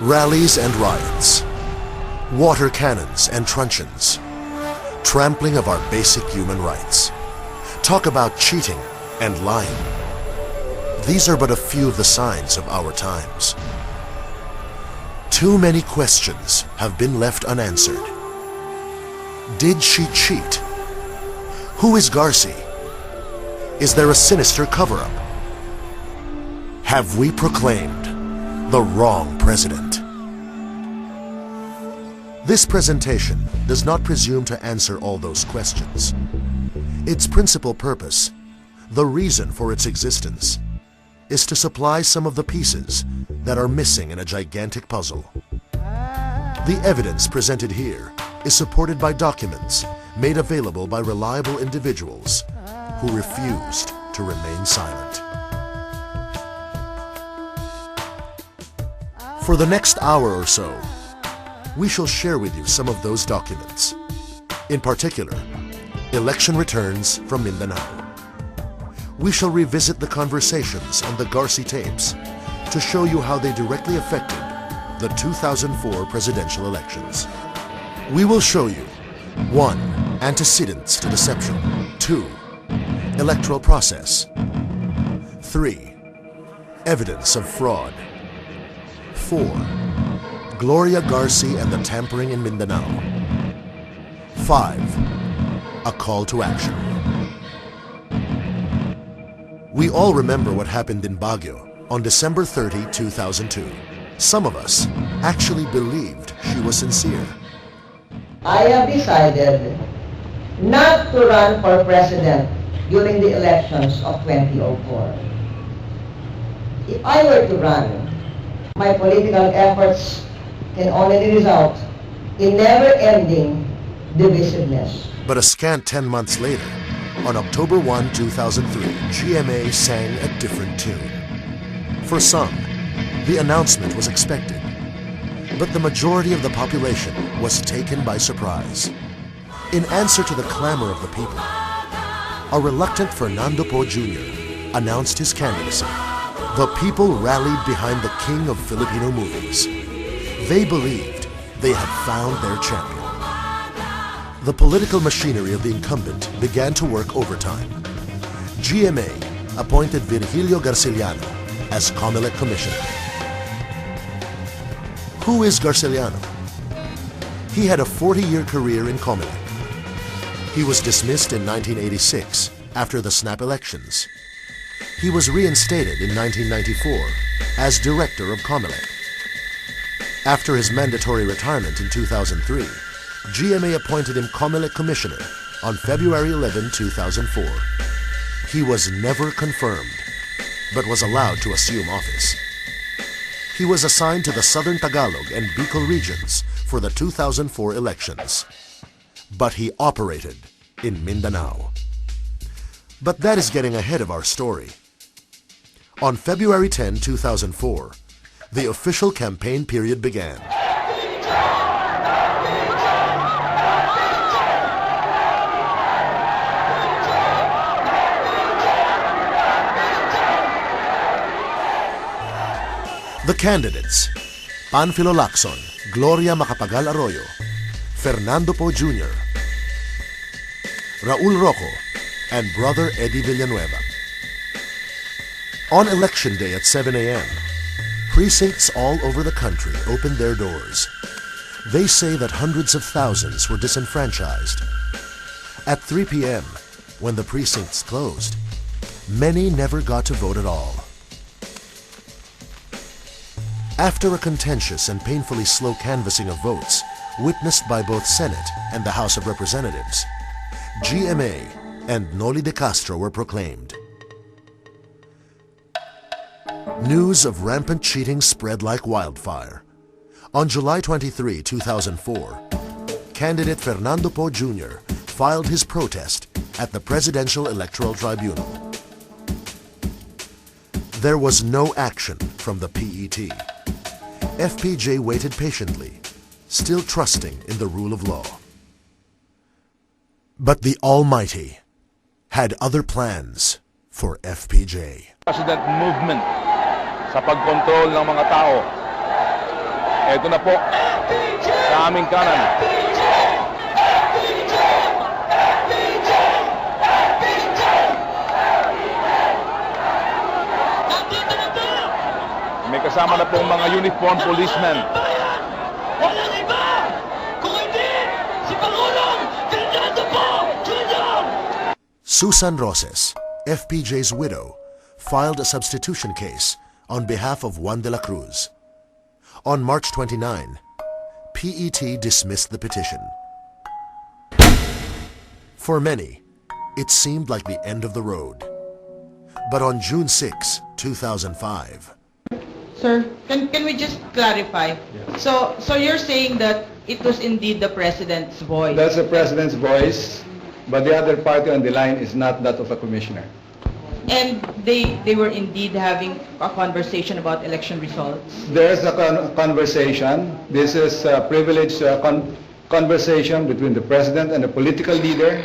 Rallies and riots, water cannons and truncheons, trampling of our basic human rights. Talk about cheating and lying. These are but a few of the signs of our times. Too many questions have been left unanswered. Did she cheat? Who is Garci? Is there a sinister cover-up? Have we proclaimed the wrong president? This presentation does not presume to answer all those questions. Its principal purpose, the reason for its existence, is to supply some of the pieces that are missing in a gigantic puzzle. The evidence presented here is supported by documents made available by reliable individuals who refused to remain silent. For the next hour or so, we shall share with you some of those documents. In particular, election returns from Mindanao. We shall revisit the conversations on the Garci tapes to show you how they directly affected the 2004 presidential elections. We will show you 1. Antecedents to deception. 2. Electoral process. 3. Evidence of fraud. 4. Gloria Garci and the tampering in Mindanao. 5. A call to action. We all remember what happened in Baguio on December 30, 2002. Some of us actually believed she was sincere. I have decided not to run for president during the elections of 2004. If I were to run, my political efforts can only result in never-ending divisiveness. But a scant 10 months later, on October 1, 2003, GMA sang a different tune. For some, the announcement was expected, but the majority of the population was taken by surprise. In answer to the clamor of the people, a reluctant Fernando Poe Jr. announced his candidacy. The people rallied behind the king of Filipino movies. They believed they had found their champion. The political machinery of the incumbent began to work overtime. GMA appointed Virgilio Garciliano as COMELEC Commissioner. Who is Garciliano? He had a 40-year career in COMELEC. He was dismissed in 1986 after the snap elections. He was reinstated in 1994 as director of COMELEC. After his mandatory retirement in 2003, GMA appointed him COMELEC Commissioner on February 11, 2004. He was never confirmed, but was allowed to assume office. He was assigned to the Southern Tagalog and Bicol regions for the 2004 elections. But he operated in Mindanao. But that is getting ahead of our story. On February 10, 2004, the official campaign period began. The candidates: Panfilo Lacson, Gloria Macapagal Arroyo, Fernando Poe Jr., Raul Roco, and brother Eddie Villanueva. On election day at 7 a.m., precincts all over the country opened their doors. They say that hundreds of thousands were disenfranchised. At 3 p.m., when the precincts closed, many never got to vote at all. After a contentious and painfully slow canvassing of votes, witnessed by both Senate and the House of Representatives, GMA and Noli de Castro were proclaimed. News of rampant cheating spread like wildfire. On July 23, 2004, candidate Fernando Poe Jr. filed his protest at the Presidential Electoral Tribunal. There was no action from the PET. FPJ waited patiently, still trusting in the rule of law. But the Almighty had other plans for FPJ. President movement sa pagkontrol ng mga tao. Ito na po, sa aming kanan. May kasama na pong mga uniform policemen. Walang iba! Kung hindi, si Pangulong Fernando po! Jr.! Susan Roses, FPJ's widow, filed a substitution case on behalf of Juan de la Cruz. On March 29, PET dismissed the petition. For many, it seemed like the end of the road. But on June 6, 2005, Sir, can we just clarify? So you're saying that it was indeed the President's voice? That's the President's voice, but the other party on the line is not that of a commissioner. And they were indeed having a conversation about election results? There's a conversation. This is a privileged conversation between the President and a political leader.